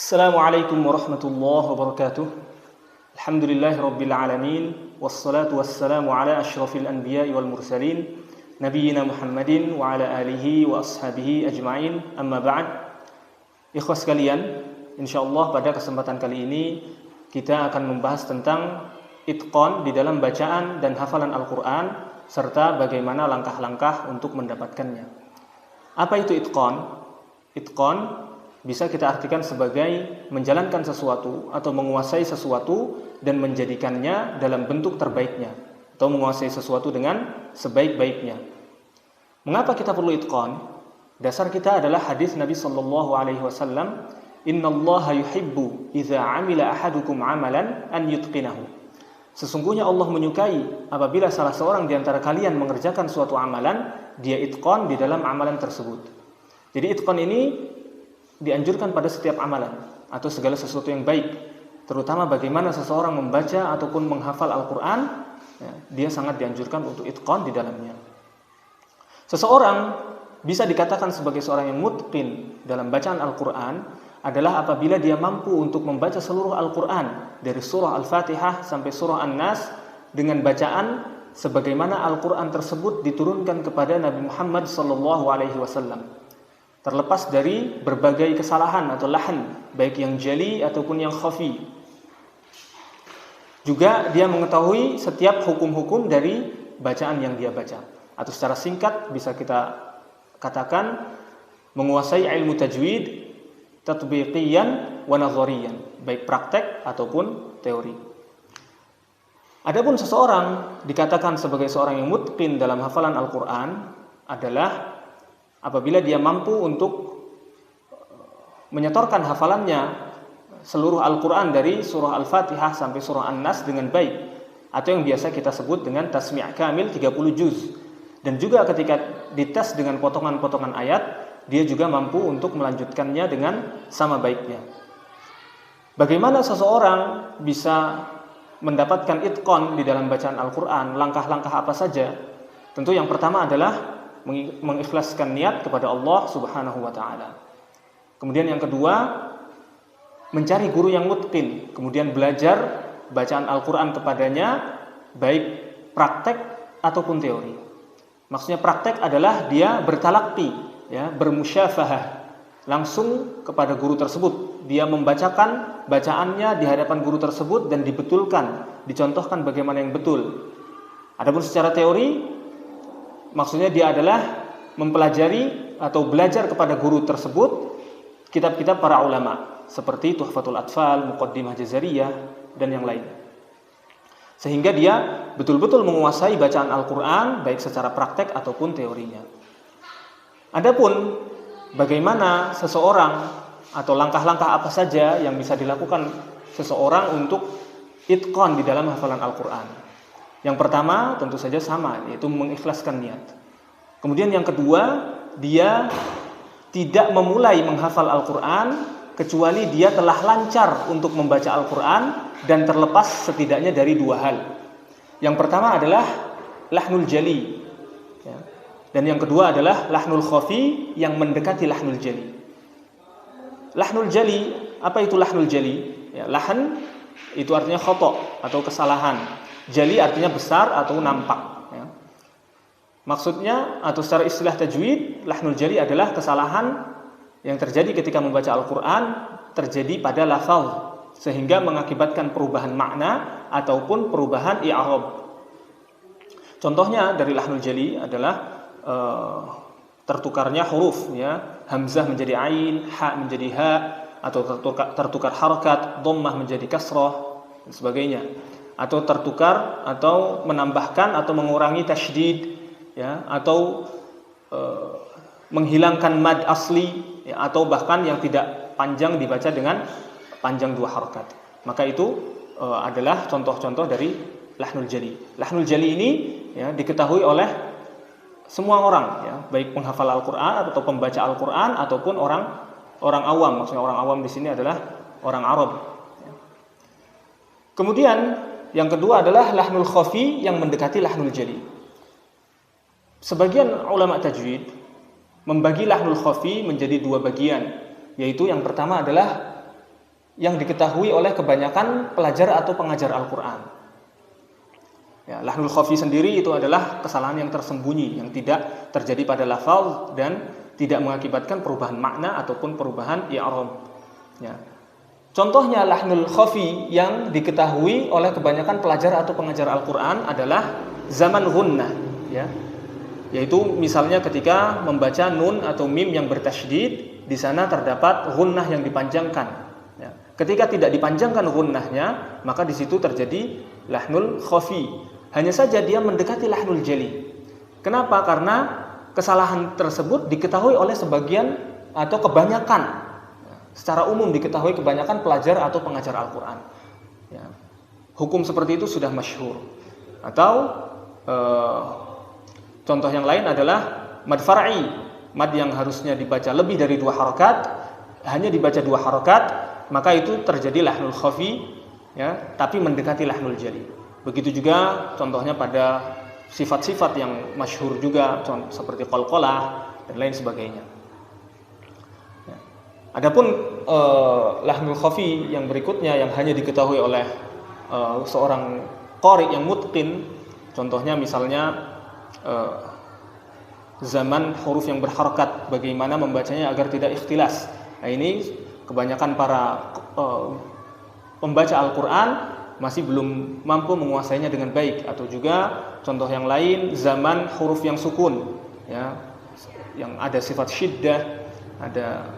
Assalamualaikum warahmatullahi wabarakatuh. Alhamdulillahirabbil alamin wassalatu wassalamu ala asyrafil anbiya'i wal mursalin nabiyyina Muhammadin wa ala alihi wa ashabihi ajma'in. Amma ba'd. Ikhwas sekalian, insyaallah pada kesempatan kali ini kita akan membahas tentang itqan di dalam bacaan dan hafalan Al-Qur'an serta bagaimana langkah-langkah untuk mendapatkannya. Apa itu itqan? Itqan bisa kita artikan sebagai menjalankan sesuatu atau menguasai sesuatu dan menjadikannya dalam bentuk terbaiknya, atau menguasai sesuatu dengan sebaik-baiknya. Mengapa kita perlu itqan? Dasar kita adalah hadis Nabi sallallahu alaihi wasallam, "Innallaha yuhibbu idza 'amila ahadukum 'amalan an yutqinahu." Sesungguhnya Allah menyukai apabila salah seorang di antara kalian mengerjakan suatu amalan, dia itqan di dalam amalan tersebut. Jadi itqan ini dianjurkan pada setiap amalan atau segala sesuatu yang baik, terutama bagaimana seseorang membaca ataupun menghafal Al-Quran, dia sangat dianjurkan untuk itqan di dalamnya. Seseorang bisa dikatakan sebagai seorang yang mutqin dalam bacaan Al-Quran adalah apabila dia mampu untuk membaca seluruh Al-Quran dari surah Al-Fatihah sampai surah An-Nas dengan bacaan sebagaimana Al-Quran tersebut diturunkan kepada Nabi Muhammad SAW, terlepas dari berbagai kesalahan atau lahan, baik yang jali ataupun yang khafi. Juga dia mengetahui setiap hukum-hukum dari bacaan yang dia baca. Atau secara singkat bisa kita katakan menguasai ilmu tajwid tatbiqiyan wa nazariyan, baik praktek ataupun teori. Adapun seseorang dikatakan sebagai seorang yang mutqin dalam hafalan Al-Quran adalah apabila dia mampu untuk menyetorkan hafalannya seluruh Al-Quran dari surah Al-Fatihah sampai surah An-Nas dengan baik, atau yang biasa kita sebut dengan tasmi' kamil 30 juz. Dan juga ketika dites dengan potongan-potongan ayat, dia juga mampu untuk melanjutkannya dengan sama baiknya. Bagaimana seseorang bisa mendapatkan itqan di dalam bacaan Al-Quran? Langkah-langkah apa saja? Tentu yang pertama adalah mengikhlaskan niat kepada Allah Subhanahu wa taala. Kemudian yang kedua, mencari guru yang mutqin, kemudian belajar bacaan Al-Qur'an kepadanya, baik praktek ataupun teori. Maksudnya praktek adalah dia bertalaqi, ya, bermusyafahah langsung kepada guru tersebut. Dia membacakan bacaannya di hadapan guru tersebut dan dibetulkan, dicontohkan bagaimana yang betul. Adapun secara teori, maksudnya dia adalah mempelajari atau belajar kepada guru tersebut kitab-kitab para ulama seperti Tuhfatul Atfal, Muqaddimah Jazariyah dan yang lain. Sehingga dia betul-betul menguasai bacaan Al-Quran baik secara praktek ataupun teorinya. Adapun bagaimana seseorang atau langkah-langkah apa saja yang bisa dilakukan seseorang untuk itqan di dalam hafalan Al-Quran. Yang pertama tentu saja sama, yaitu mengikhlaskan niat. Kemudian yang kedua, dia tidak memulai menghafal Al-Quran kecuali dia telah lancar untuk membaca Al-Quran dan terlepas setidaknya dari dua hal. Yang pertama adalah lahnul jali, ya. Dan yang kedua adalah lahnul khafi yang mendekati lahnul jali. Lahnul jali, apa itu lahnul jali? Ya, lahan itu artinya khata' atau kesalahan. Jali artinya besar atau nampak, ya. Maksudnya atau secara istilah tajwid, lahnul jali adalah kesalahan yang terjadi ketika membaca Al-Quran terjadi pada lafaz sehingga mengakibatkan perubahan makna ataupun perubahan i'rab. Contohnya dari lahnul jali adalah tertukarnya huruf, ya, hamzah menjadi ain, ha menjadi ha, atau tertukar harakat, dhammah menjadi kasrah dan sebagainya. Atau tertukar atau menambahkan atau mengurangi tasydid, ya, atau menghilangkan mad asli, ya, atau bahkan yang tidak panjang dibaca dengan panjang dua harakat. Maka itu adalah contoh-contoh dari lahnul jali. Lahnul jali ini, ya, diketahui oleh semua orang, ya, baik penghafal Al-Qur'an atau pembaca Al-Qur'an ataupun orang awam. Maksudnya orang awam di sini adalah orang Arab. Ya. Kemudian yang kedua adalah lahnul khafi yang mendekati lahnul jali. Sebagian ulama tajwid membagi lahnul khafi menjadi dua bagian, yaitu yang pertama adalah yang diketahui oleh kebanyakan pelajar atau pengajar Al-Quran. Ya, lahnul khafi sendiri itu adalah kesalahan yang tersembunyi, yang tidak terjadi pada lafaz dan tidak mengakibatkan perubahan makna ataupun perubahan i'rab. Ya. Contohnya lahnul khafi yang diketahui oleh kebanyakan pelajar atau pengajar Al-Quran adalah zaman ghunnah, ya. Yaitu misalnya ketika membaca nun atau mim yang bertasydid, di sana terdapat ghunnah yang dipanjangkan. Ya. Ketika tidak dipanjangkan ghunnahnya, maka di situ terjadi lahnul khafi. Hanya saja dia mendekati lahnul jali. Kenapa? Karena kesalahan tersebut diketahui oleh sebagian atau kebanyakan, secara umum diketahui kebanyakan pelajar atau pengajar Al-Quran. Ya. Hukum seperti itu sudah masyhur. Atau contoh yang lain adalah mad far'i, mad yang harusnya dibaca lebih dari 2 harakat, hanya dibaca 2 harakat, maka itu terjadi lahnul khafi, ya, tapi mendekati lahnul jali. Begitu juga contohnya pada sifat-sifat yang masyhur juga, seperti qalqalah dan lain sebagainya. Adapun lahnul khafi yang berikutnya yang hanya diketahui oleh seorang qari yang mutqin, contohnya misalnya zaman huruf yang berharakat, bagaimana membacanya agar tidak ikhtilas. Nah, ini kebanyakan para pembaca Al-Quran masih belum mampu menguasainya dengan baik. Atau juga contoh yang lain, zaman huruf yang sukun, ya, yang ada sifat syiddah, ada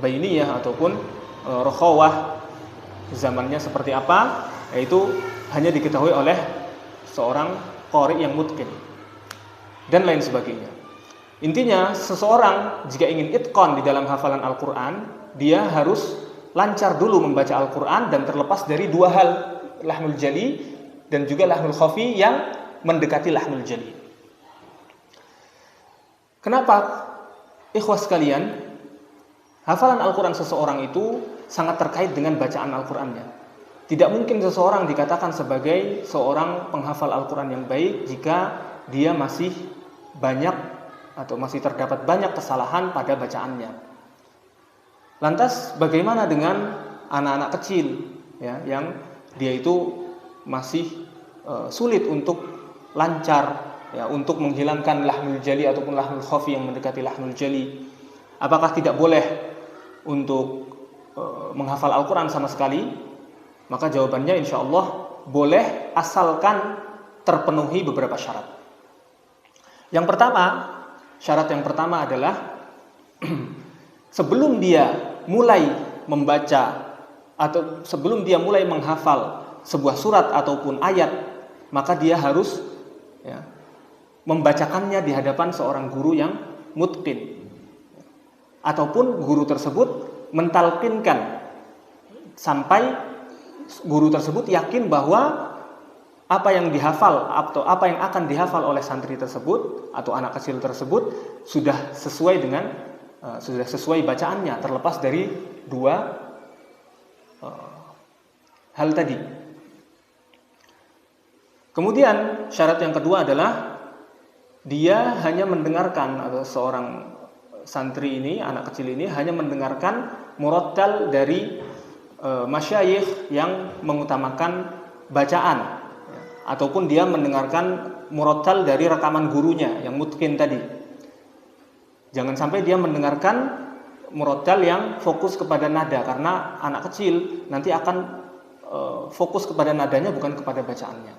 bainiyah ataupun rokhawah, zamannya seperti apa, yaitu hanya diketahui oleh seorang qari yang mutqin dan lain sebagainya. Intinya, seseorang jika ingin itqan di dalam hafalan Al-Quran, dia harus lancar dulu membaca Al-Quran dan terlepas dari 2 hal, lahnul jali dan juga lahnul khafi yang mendekati lahnul jali. Kenapa? Ikhwas sekalian, hafalan Al-Quran seseorang itu sangat terkait dengan bacaan Al-Qurannya. Tidak mungkin seseorang dikatakan sebagai seorang penghafal Al-Quran yang baik jika dia masih banyak atau masih terdapat banyak kesalahan pada bacaannya. Lantas bagaimana dengan anak-anak kecil, ya, yang dia itu masih sulit untuk lancar, ya, untuk menghilangkan lahnul jali ataupun lahnul khafi yang mendekati lahnul jali? Apakah tidak boleh untuk menghafal Al-Quran sama sekali? Maka jawabannya insya Allah boleh, asalkan terpenuhi beberapa syarat. Yang pertama, syarat yang pertama adalah sebelum dia mulai membaca atau sebelum dia mulai menghafal sebuah surat ataupun ayat, maka dia harus, ya, membacakannya di hadapan seorang guru yang mutqin, ataupun guru tersebut mentalqinkan sampai guru tersebut yakin bahwa apa yang dihafal atau apa yang akan dihafal oleh santri tersebut atau anak kecil tersebut sudah sesuai bacaannya, terlepas dari 2 hal tadi. Kemudian syarat yang kedua adalah dia hanya mendengarkan, atau seorang santri ini, anak kecil ini hanya mendengarkan murattal dari masyayikh yang mengutamakan bacaan, ataupun dia mendengarkan murattal dari rekaman gurunya yang mutqin tadi. Jangan sampai dia mendengarkan murattal yang fokus kepada nada, karena anak kecil nanti akan fokus kepada nadanya, bukan kepada bacaannya.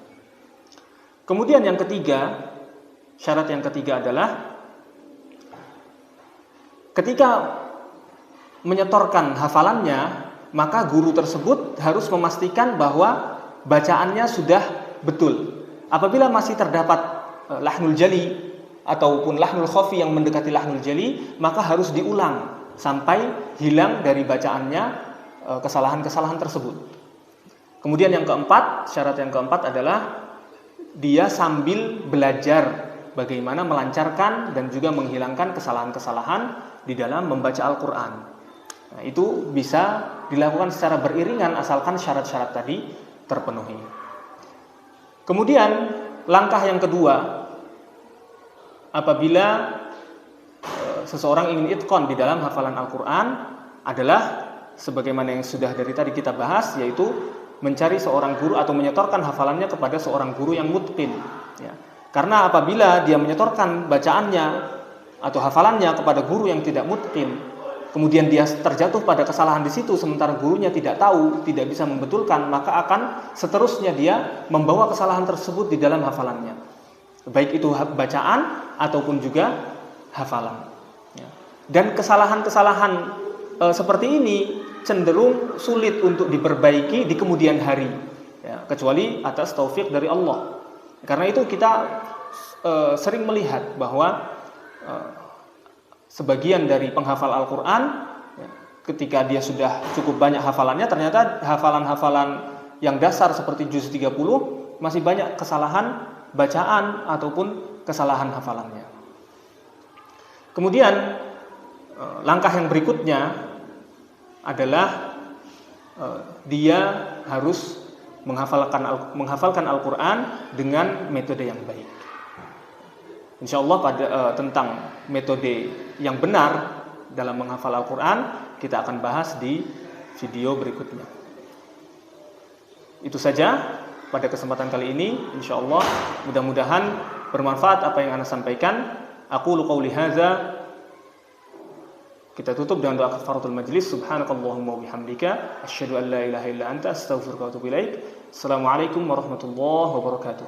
Kemudian yang ketiga, syarat yang ketiga adalah ketika menyetorkan hafalannya, maka guru tersebut harus memastikan bahwa bacaannya sudah betul. Apabila masih terdapat lahnul jali ataupun lahnul khafi yang mendekati lahnul jali, maka harus diulang sampai hilang dari bacaannya kesalahan-kesalahan tersebut. Kemudian yang keempat, syarat yang keempat adalah dia sambil belajar bagaimana melancarkan dan juga menghilangkan kesalahan-kesalahan di dalam membaca Al-Quran. Nah, itu bisa dilakukan secara beriringan asalkan syarat-syarat tadi terpenuhi. Kemudian langkah yang kedua, apabila seseorang ingin itqan di dalam hafalan Al-Quran, adalah sebagaimana yang sudah dari tadi kita bahas, yaitu mencari seorang guru atau menyetorkan hafalannya kepada seorang guru yang mutqin, ya. Karena apabila dia menyetorkan bacaannya atau hafalannya kepada guru yang tidak mutqin, kemudian dia terjatuh pada kesalahan di situ sementara gurunya tidak tahu, tidak bisa membetulkan, maka akan seterusnya dia membawa kesalahan tersebut di dalam hafalannya, baik itu bacaan ataupun juga hafalan, ya. Dan kesalahan-kesalahan seperti ini cenderung sulit untuk diperbaiki di kemudian hari, ya, kecuali atas taufik dari Allah. Karena itu kita sering melihat bahwa sebagian dari penghafal Al-Quran, ya, ketika dia sudah cukup banyak hafalannya, ternyata hafalan-hafalan yang dasar seperti juz 30 masih banyak kesalahan bacaan ataupun kesalahan hafalannya. Kemudian langkah yang berikutnya adalah dia harus menghafalkan Al-Quran dengan metode yang baik. Insya Allah tentang metode yang benar dalam menghafal Al-Quran kita akan bahas di video berikutnya. Itu saja pada kesempatan kali ini. Insya Allah mudah-mudahan bermanfaat apa yang Anda sampaikan. Aqulu qauli hadza. Kita tutup dengan doa kafaratul majlis. Subhanakallahumma wa bihamdika asyhadu an la ilaha illa anta astaghfiruka wa atubu ilaik. Assalamualaikum warahmatullahi wabarakatuh.